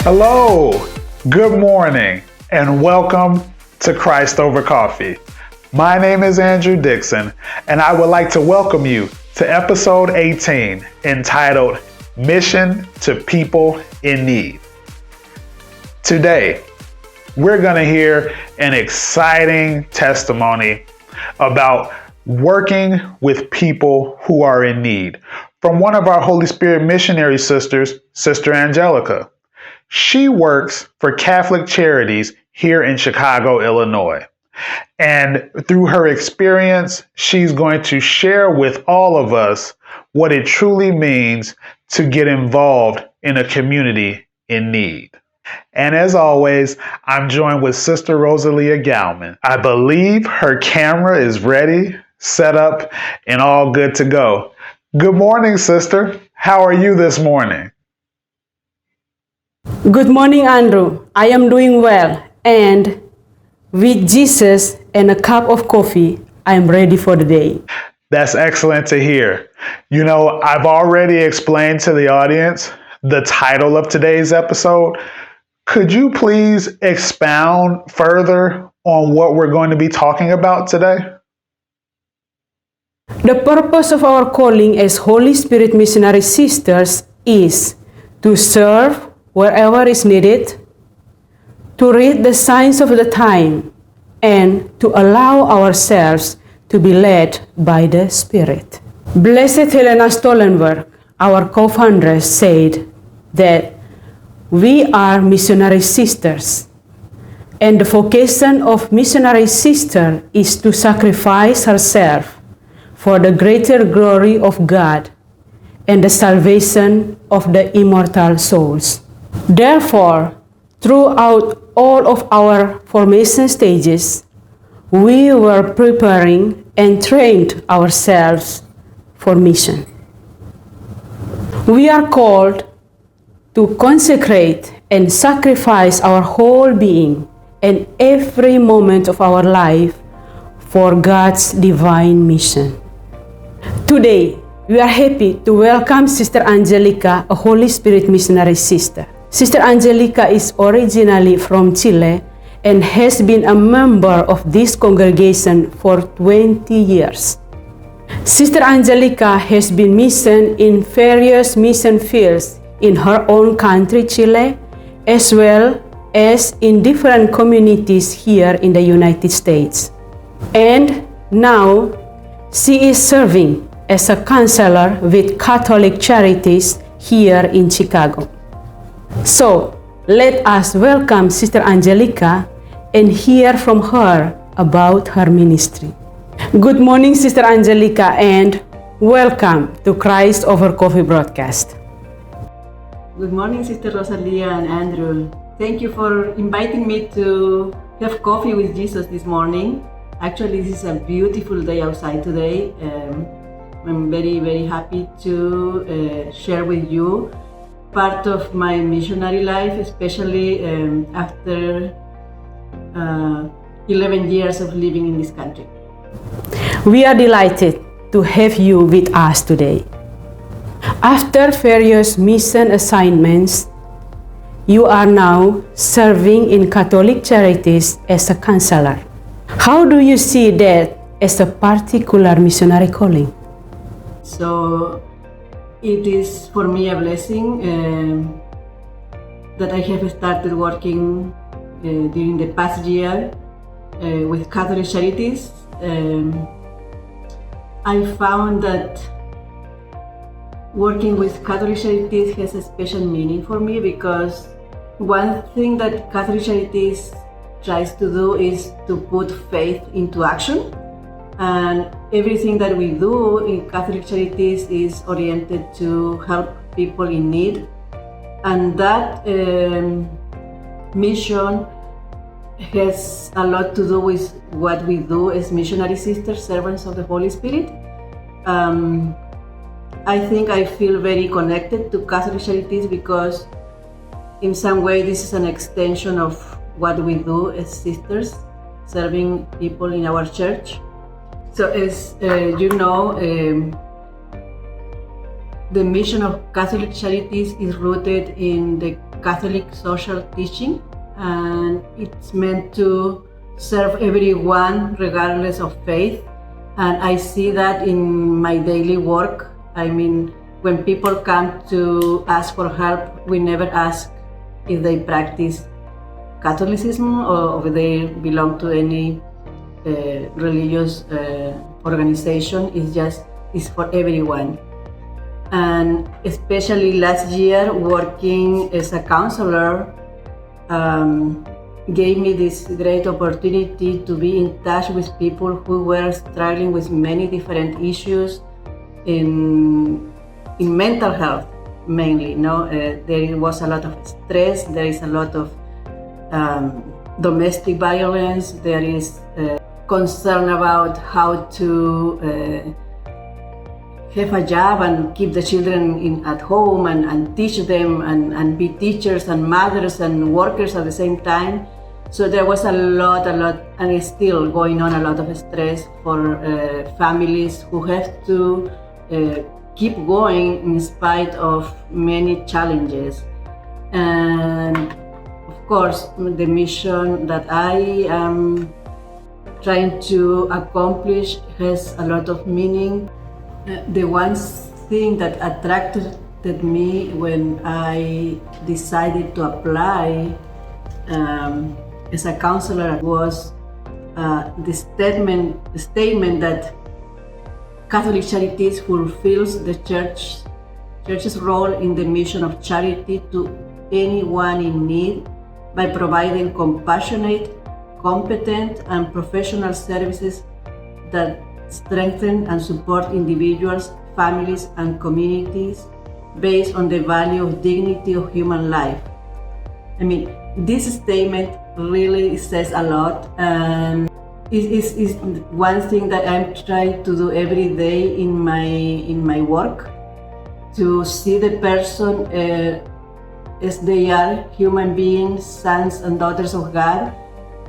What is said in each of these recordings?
Hello, good morning, and welcome to Christ Over Coffee. My name is Andrew Dixon, and I would like to welcome you to episode 18, entitled Mission to People in Need. Today, we're going to hear an exciting testimony about working with people who are in need from one of our Holy Spirit Missionary Sisters, Sister Angelica. She works for Catholic Charities here in Chicago, Illinois. And through her experience, she's going to share with all of us what it truly means to get involved in a community in need. And as always, I'm joined with Sister Rosalia Gauman. I believe her camera is ready, set up, and all good to go. Good morning, sister. How are you this morning? Good morning, Andrew. I am doing well, and with Jesus and a cup of coffee, I am ready for the day. That's excellent to hear. You know, I've already explained to the audience the title of today's episode. Could you please expound further on what we're going to be talking about today? The purpose of our calling as Holy Spirit Missionary Sisters is to serve wherever is needed, to read the signs of the time, and to allow ourselves to be led by the Spirit. Blessed Helena Stollenberg, our co-founder, said that we are missionary sisters, and the vocation of missionary sister is to sacrifice herself for the greater glory of God and the salvation of the immortal souls. Therefore, throughout all of our formation stages, we were preparing and trained ourselves for mission. We are called to consecrate and sacrifice our whole being and every moment of our life for God's divine mission. Today, we are happy to welcome Sister Angelica, a Holy Spirit Missionary Sister. Sister Angelica is originally from Chile and has been a member of this congregation for 20 years. Sister Angelica has been missioned in various mission fields in her own country, Chile, as well as in different communities here in the United States. And now, she is serving as a counselor with Catholic Charities here in Chicago. So, let us welcome Sister Angelica and hear from her about her ministry. Good morning, Sister Angelica, and welcome to Christ Over Coffee broadcast. Good morning, Sister Rosalia and Andrew. Thank you for inviting me to have coffee with Jesus this morning. Actually, this is a beautiful day outside today. I'm very, very happy to share with you part of my missionary life, especially after 11 years of living in this country. We are delighted to have you with us today. After various mission assignments, you are now serving in Catholic Charities as a counselor. How do you see that as a particular missionary calling? So it is for me a blessing that I have started working during the past year with Catholic Charities. I found that working with Catholic Charities has a special meaning for me because one thing that Catholic Charities tries to do is to put faith into action. And everything that we do in Catholic Charities is oriented to help people in need. And that mission has a lot to do with what we do as missionary sisters, servants of the Holy Spirit. I think I feel very connected to Catholic Charities because in some way this is an extension of what we do as sisters, serving people in our church. So as you know, The mission of Catholic Charities is rooted in the Catholic social teaching, and it's meant to serve everyone regardless of faith. And I see that in my daily work. I mean, when people come to ask for help, we never ask if they practice Catholicism or if they belong to any religious organization. It's for everyone. And especially last year, working as a counselor gave me this great opportunity to be in touch with people who were struggling with many different issues in mental health mainly. There was a lot of stress, there is a lot of domestic violence, there is concern about how to have a job and keep the children at home and teach them and be teachers and mothers and workers at the same time. So there was a lot, and it's still going on, a lot of stress for families who have to keep going in spite of many challenges. And of course, the mission that I am trying to accomplish has a lot of meaning. The one thing that attracted me when I decided to apply as a counselor was the statement that Catholic Charities fulfills the church's role in the mission of charity to anyone in need by providing compassionate, competent, and professional services that strengthen and support individuals, families, and communities based on the value of dignity of human life. I mean, this statement really says a lot, and is one thing that I'm trying to do every day in my work, to see the person as they are, human beings, sons and daughters of God,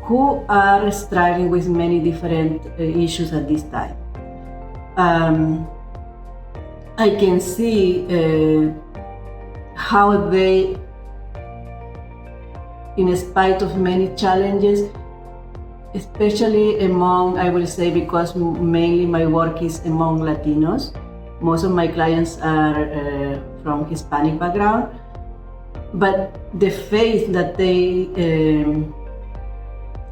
who are struggling with many different issues at this time. I can see how they, in spite of many challenges, especially among, I will say, because mainly my work is among Latinos. Most of my clients are from Hispanic background, but the faith that they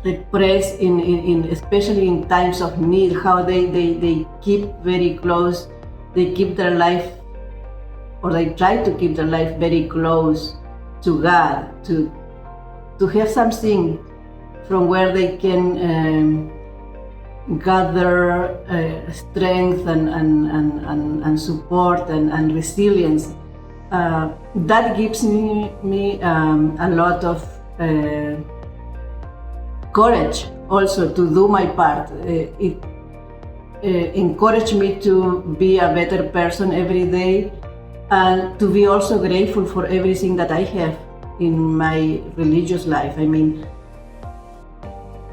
express in especially in times of need, how they keep very close, they keep their life, or they try to keep their life very close to God, to have something from where they can gather strength and support and resilience. That gives me a lot of courage also to do my part. It encouraged me to be a better person every day, and to be also grateful for everything that I have in my religious life. I mean,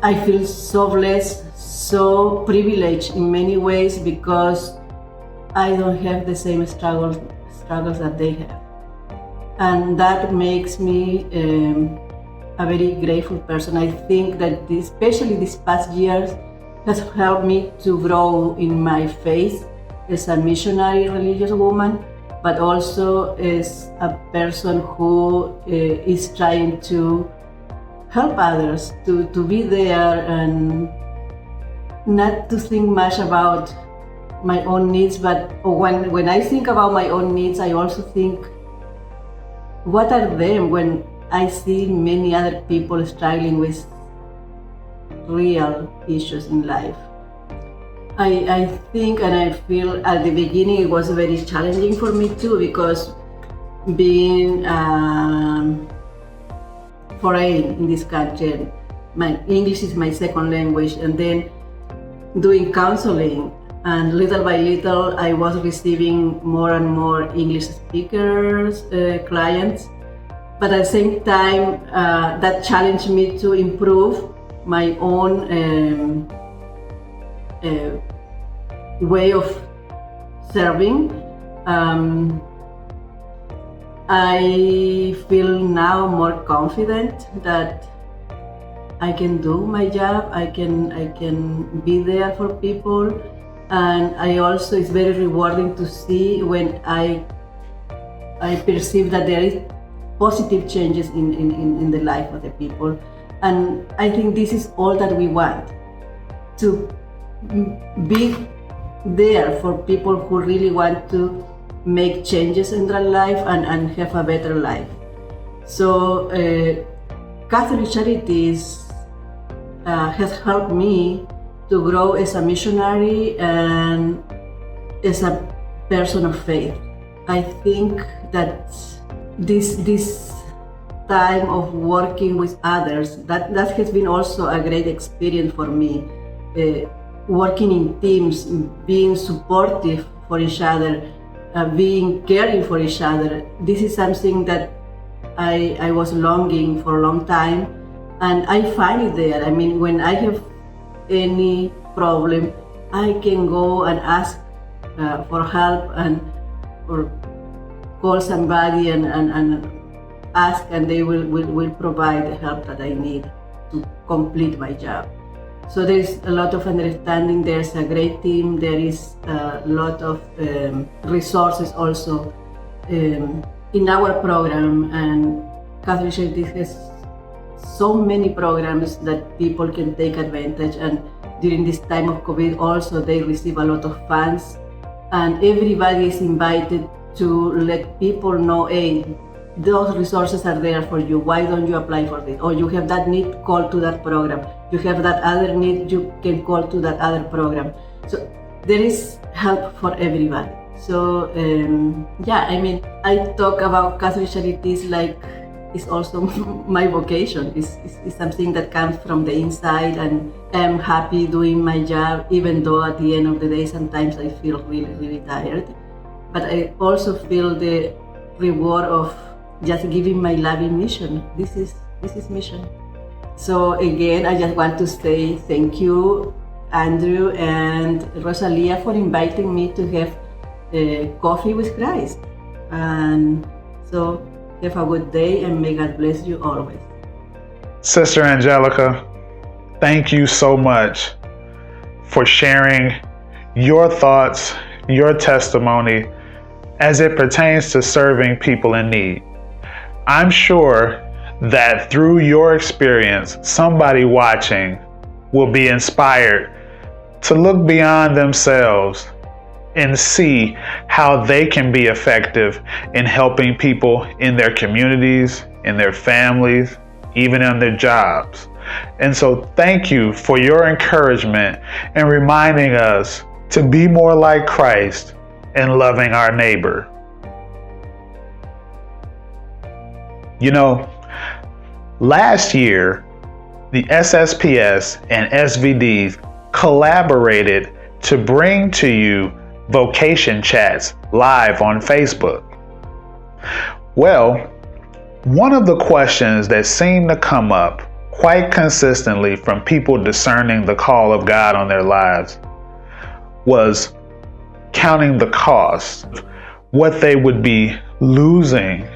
I feel so blessed, so privileged in many ways, because I don't have the same struggles that they have. And that makes me a very grateful person. I think that especially these past years has helped me to grow in my faith as a missionary religious woman, but also as a person who is trying to help others, to be there and not to think much about my own needs. But when I think about my own needs, I also think, what are them when I see many other people struggling with real issues in life? I think and I feel at the beginning it was very challenging for me too, because being foreign in this country, my English is my second language, and then doing counseling, and little by little I was receiving more and more English speakers, clients. But at the same time, that challenged me to improve my own way of serving. I feel now more confident that I can do my job. I can be there for people, and I also, it's very rewarding to see when I perceive that there is positive changes in the life of the people. And I think this is all that we want, to be there for people who really want to make changes in their life and have a better life. So Catholic Charities has helped me to grow as a missionary and as a person of faith. I think that this time of working with others, that has been also a great experience for me. Working in teams, being supportive for each other, being caring for each other. This is something that I was longing for a long time, and I find it there. I mean, when I have any problem, I can go and ask for help or call somebody and ask, and they will provide the help that I need to complete my job. So there's a lot of understanding, there's a great team, there is a lot of resources also in our program, and Catholic Charities has so many programs that people can take advantage, and during this time of COVID also they receive a lot of funds, and everybody is invited to let people know, hey, those resources are there for you. Why don't you apply for this? Or you have that need, call to that program. You have that other need, you can call to that other program. So there is help for everybody. So yeah, I mean, I talk about Catholic Charities like it's also my vocation. It's something that comes from the inside, and I'm happy doing my job, even though at the end of the day sometimes I feel really, really tired. But I also feel the reward of just giving my loving mission. This is mission. So again, I just want to say thank you, Andrew and Rosalia, for inviting me to have coffee with Christ. And so have a good day, and may God bless you always. Sister Angelica, thank you so much for sharing your thoughts, your testimony as it pertains to serving people in need. I'm sure that through your experience, somebody watching will be inspired to look beyond themselves and see how they can be effective in helping people in their communities, in their families, even on their jobs. And so thank you for your encouragement and reminding us to be more like Christ and loving our neighbor. You know, last year, the SSpS and SVDs collaborated to bring to you vocation chats live on Facebook. Well, one of the questions that seemed to come up quite consistently from people discerning the call of God on their lives was counting the cost, what they would be losing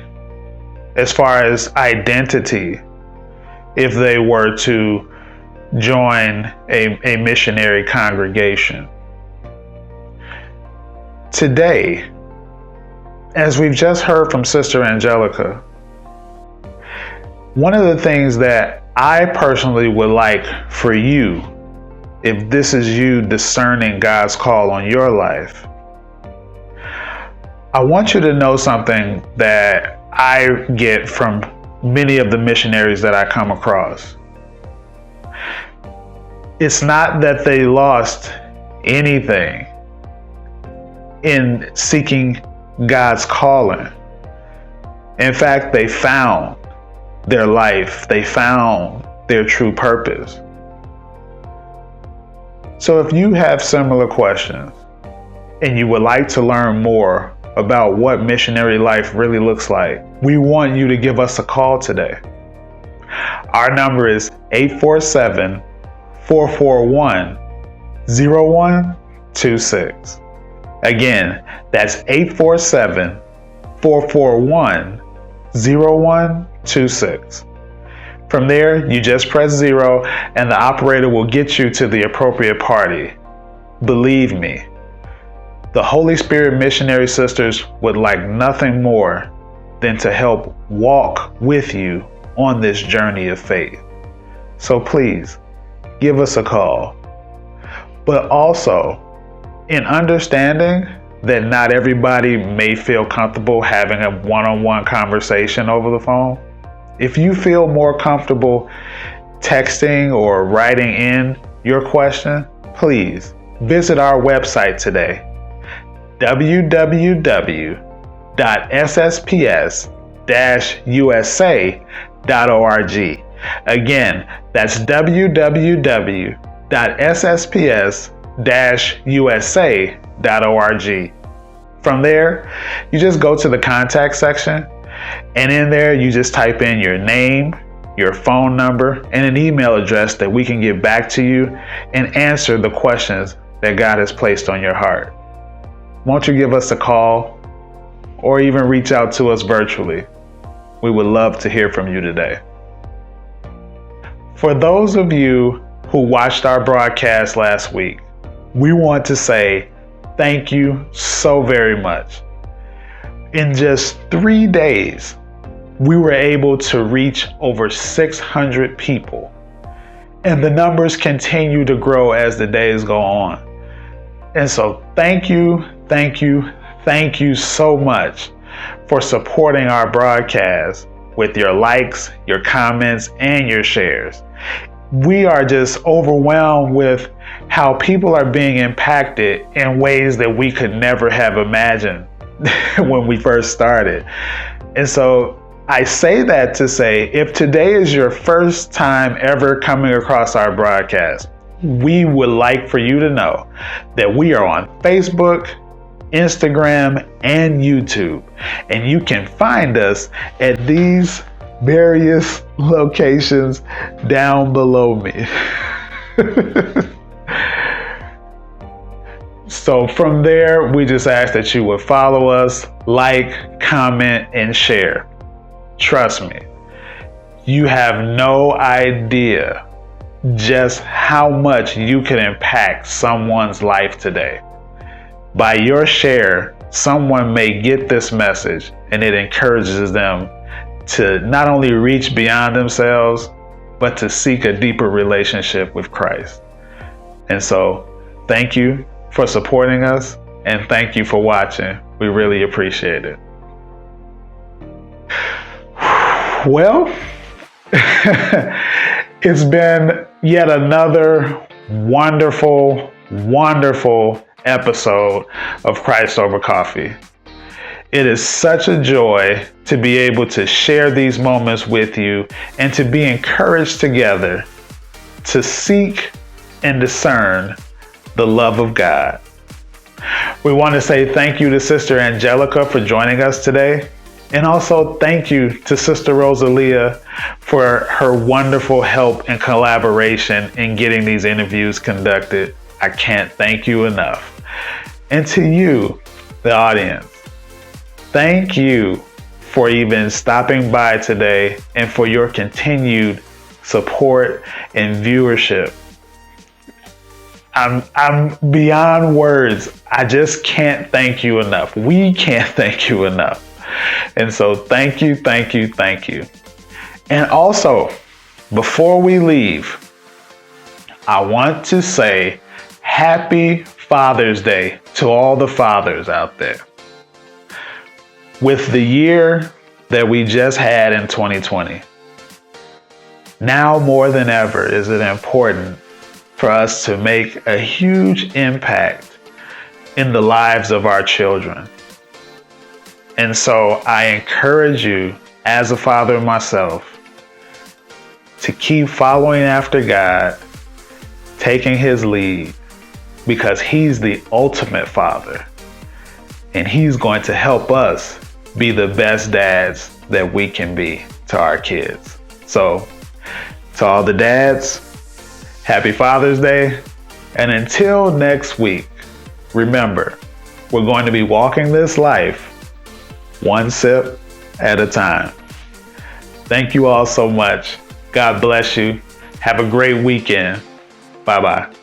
as far as identity if they were to join a missionary congregation. Today, as we've just heard from Sister Angelica, one of the things that I personally would like for you, if this is you discerning God's call on your life, I want you to know something that I get from many of the missionaries that I come across. It's not that they lost anything in seeking God's calling. In fact, they found their life. They found their true purpose. So if you have similar questions and you would like to learn more about what missionary life really looks like, we want you to give us a call today. Our number is 847-441-0126. Again, that's 847-441-0126. 441-0126. From there, you just press 0 and the operator will get you to the appropriate party. Believe me, the Holy Spirit Missionary Sisters would like nothing more than to help walk with you on this journey of faith. So please, give us a call. But also, in understanding that not everybody may feel comfortable having a one-on-one conversation over the phone, if you feel more comfortable texting or writing in your question, please visit our website today, www.SSpS-USA.org. Again, that's www.SSpS-USA.org. From there, you just go to the contact section, and in there you just type in your name, your phone number, and an email address that we can get back to you and answer the questions that God has placed on your heart. Won't you give us a call or even reach out to us virtually? We would love to hear from you today. For those of you who watched our broadcast last week, we want to say thank you so very much. In just 3 days, we were able to reach over 600 people, and the numbers continue to grow as the days go on. And so thank you so much for supporting our broadcast with your likes, your comments, and your shares. We are just overwhelmed with how people are being impacted in ways that we could never have imagined when we first started. And so I say that to say, if today is your first time ever coming across our broadcast, we would like for you to know that we are on Facebook, Instagram, and YouTube. And you can find us at these various locations down below me. So from there, we just ask that you would follow us, like, comment, and share. Trust me, you have no idea just how much you can impact someone's life today. By your share, someone may get this message and it encourages them to not only reach beyond themselves, but to seek a deeper relationship with Christ. And so, thank you for supporting us, and thank you for watching. We really appreciate it. Well, it's been yet another wonderful episode of Christ Over Coffee. It is such a joy to be able to share these moments with you and to be encouraged together to seek and discern the love of God. We want to say thank you to Sister Angelica for joining us today. And also thank you to Sister Rosalia for her wonderful help and collaboration in getting these interviews conducted. I can't thank you enough. And to you, the audience, thank you for even stopping by today and for your continued support and viewership. I'm beyond words. I just can't thank you enough. We can't thank you enough. And so thank you. And also, before we leave, I want to say Happy Father's Day to all the fathers out there. With the year that we just had in 2020, now more than ever is it important for us to make a huge impact in the lives of our children. And so I encourage you, as a father myself, to keep following after God, taking His lead, because He's the ultimate Father. And He's going to help us be the best dads that we can be to our kids. So, to all the dads, Happy Father's Day. And until next week, remember, we're going to be walking this life one sip at a time. Thank you all so much. God bless you. Have a great weekend. Bye-bye.